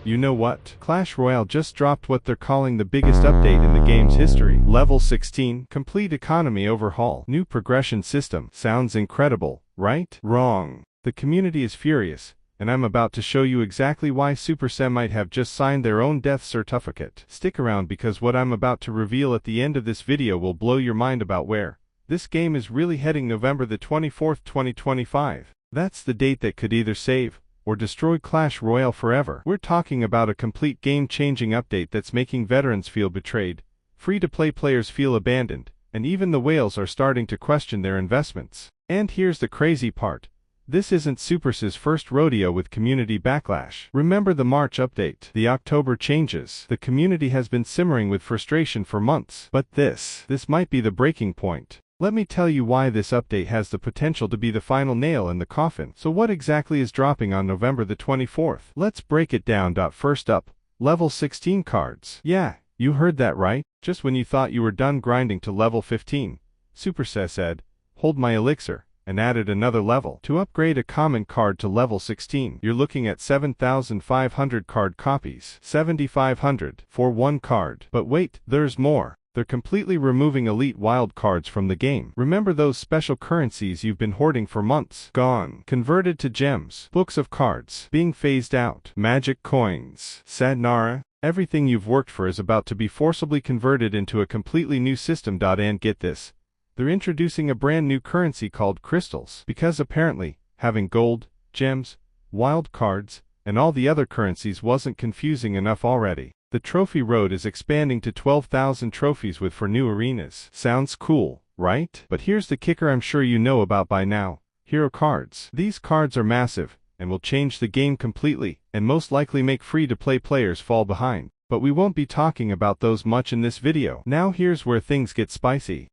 You know what? Clash Royale just dropped what they're calling the biggest update in the game's history. Level 16, complete economy overhaul, new progression system. Sounds incredible, right? Wrong. The community is furious, and I'm about to show you exactly why Supercell might have just signed their own death certificate. Stick around because what I'm about to reveal at the end of this video will blow your mind about where this game is really heading. November the 24th, 2025. That's the date that could either save or destroy Clash Royale forever. We're talking about a complete game-changing update that's making veterans feel betrayed, free-to-play players feel abandoned, and even the whales are starting to question their investments. And here's the crazy part. This isn't Supercell's first rodeo with community backlash. Remember the March update, the October changes. The community has been simmering with frustration for months. But this might be the breaking point. Let me tell you why this update has the potential to be the final nail in the coffin. So what exactly is dropping on November the 24th? Let's break it down. First up, level 16 cards. Yeah, you heard that right. Just when you thought you were done grinding to level 15, Supercell said, "Hold my elixir," and added another level. To upgrade a common card to level 16, you're looking at 7,500 card copies. 7,500 for one card. But wait, there's more. They're completely removing elite wild cards from the game. Remember those special currencies you've been hoarding for months? Gone. Converted to gems. Books of cards being phased out. Magic coins. Sadnara. Everything you've worked for is about to be forcibly converted into a completely new system. And get this. They're introducing a brand new currency called crystals. Because apparently, having gold, gems, wild cards, and all the other currencies wasn't confusing enough already. The trophy road is expanding to 12,000 trophies for new arenas. Sounds cool, right? But here's the kicker I'm sure you know about by now. Hero cards. These cards are massive, and will change the game completely, and most likely make free-to-play players fall behind. But we won't be talking about those much in this video. Now here's where things get spicy.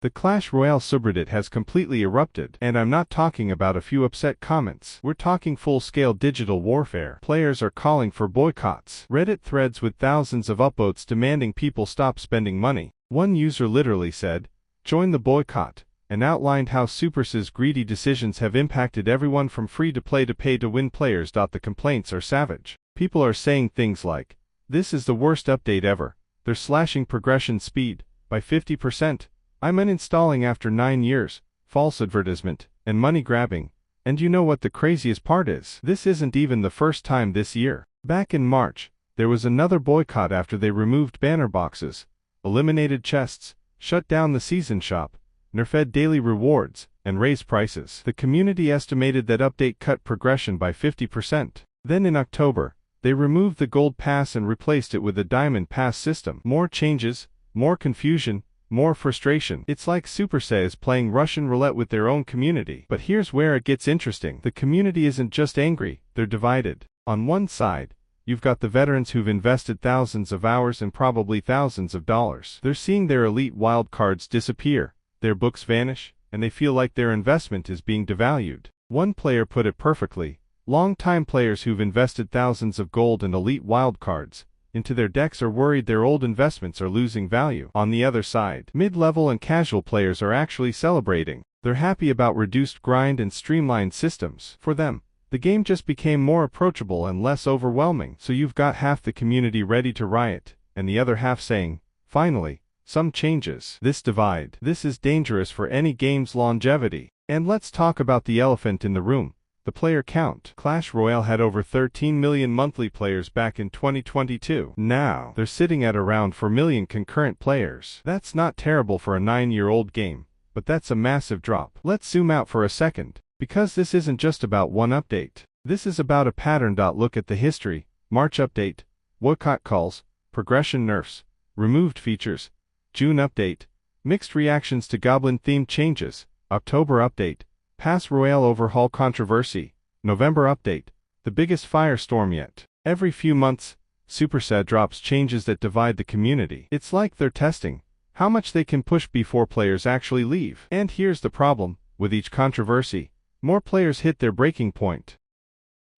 The Clash Royale subreddit has completely erupted, and I'm not talking about a few upset comments. We're talking full-scale digital warfare. Players are calling for boycotts. Reddit threads with thousands of upvotes demanding people stop spending money. One user literally said, "Join the boycott," and outlined how Supercell's greedy decisions have impacted everyone from free-to-play to pay-to-win players. The complaints are savage. People are saying things like, "This is the worst update ever. They're slashing progression speed by 50%. I'm uninstalling after 9 years, false advertisement, and money grabbing." And you know what the craziest part is? This isn't even the first time this year. Back in March, there was another boycott after they removed banner boxes, eliminated chests, shut down the season shop, nerfed daily rewards, and raised prices. The community estimated that update cut progression by 50%. Then in October, they removed the gold pass and replaced it with a diamond pass system. More changes, more confusion, more frustration. It's like Supercell is playing Russian roulette with their own community. But here's where it gets interesting. The community isn't just angry, they're divided. On one side, you've got the veterans who've invested thousands of hours and probably thousands of dollars. They're seeing their elite wild cards disappear, their books vanish, and they feel like their investment is being devalued. One player put it perfectly. Long-time players who've invested thousands of gold and elite wild cards into their decks are worried their old investments are losing value. On the other side, mid-level and casual players are actually celebrating. They're happy about reduced grind and streamlined systems. For them, the game just became more approachable and less overwhelming. So you've got half the community ready to riot, and the other half saying, "Finally, some changes." This divide, this is dangerous for any game's longevity. And let's talk about the elephant in the room. The player count. Clash Royale had over 13 million monthly players back in 2022. Now, they're sitting at around 4 million concurrent players. That's not terrible for a 9-year-old game, but that's a massive drop. Let's zoom out for a second, because this isn't just about one update. This is about a pattern. Look at the history. March update, boycott calls, progression nerfs, removed features. June update, mixed reactions to goblin-themed changes. October update, Pass Royale overhaul controversy. November update, the biggest firestorm yet. Every few months, Supercell drops changes that divide the community. It's like they're testing how much they can push before players actually leave. And here's the problem, with each controversy, more players hit their breaking point.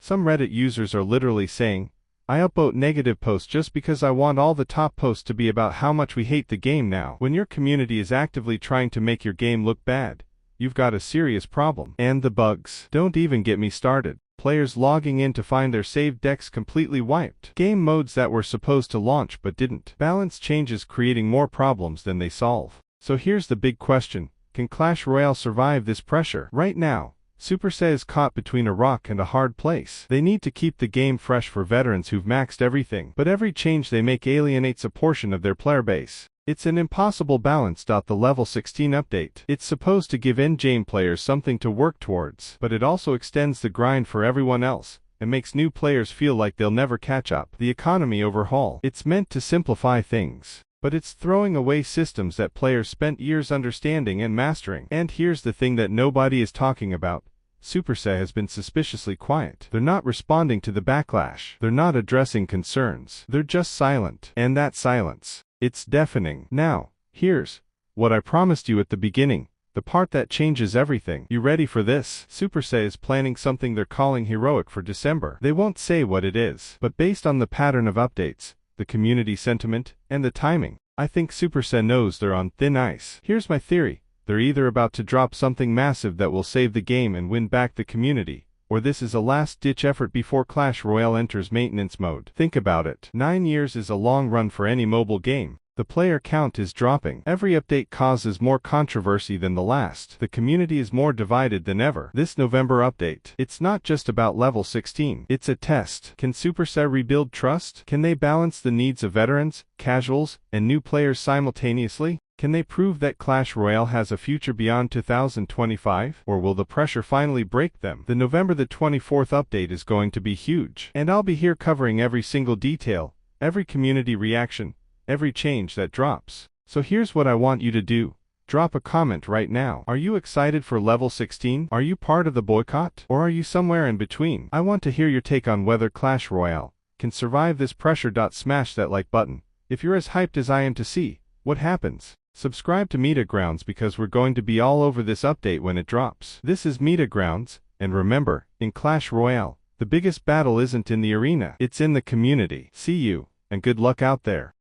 Some Reddit users are literally saying, "I upvote negative posts just because I want all the top posts to be about how much we hate the game now." When your community is actively trying to make your game look bad, you've got a serious problem. And the bugs. Don't even get me started. Players logging in to find their saved decks completely wiped. Game modes that were supposed to launch but didn't. Balance changes creating more problems than they solve. So here's the big question. Can Clash Royale survive this pressure? Right now, Supercell is caught between a rock and a hard place. They need to keep the game fresh for veterans who've maxed everything, but every change they make alienates a portion of their player base. It's an impossible balance. The level 16 update. It's supposed to give endgame players something to work towards, but it also extends the grind for everyone else, and makes new players feel like they'll never catch up. The economy overhaul. It's meant to simplify things, but it's throwing away systems that players spent years understanding and mastering. And here's the thing that nobody is talking about. Supercell has been suspiciously quiet. They're not responding to the backlash. They're not addressing concerns. They're just silent. And that silence, it's deafening. Now, here's what I promised you at the beginning. The part that changes everything. You ready for this? Supercell is planning something they're calling heroic for December. They won't say what it is, but based on the pattern of updates, the community sentiment, and the timing, I think Supercell knows they're on thin ice. Here's my theory. They're either about to drop something massive that will save the game and win back the community, or this is a last-ditch effort before Clash Royale enters maintenance mode. Think about it. 9 years is a long run for any mobile game. The player count is dropping. Every update causes more controversy than the last. The community is more divided than ever. This November update, it's not just about level 16. It's a test. Can Supercell rebuild trust? Can they balance the needs of veterans, casuals, and new players simultaneously? Can they prove that Clash Royale has a future beyond 2025? Or will the pressure finally break them? The November the 24th update is going to be huge. And I'll be here covering every single detail, every community reaction, every change that drops. So here's what I want you to do. Drop a comment right now. Are you excited for level 16? Are you part of the boycott? Or are you somewhere in between? I want to hear your take on whether Clash Royale can survive this pressure. Smash that like button if you're as hyped as I am to see what happens. Subscribe to Metagrounds because we're going to be all over this update when it drops. This is Metagrounds, and remember, in Clash Royale, the biggest battle isn't in the arena, it's in the community. See you, and good luck out there.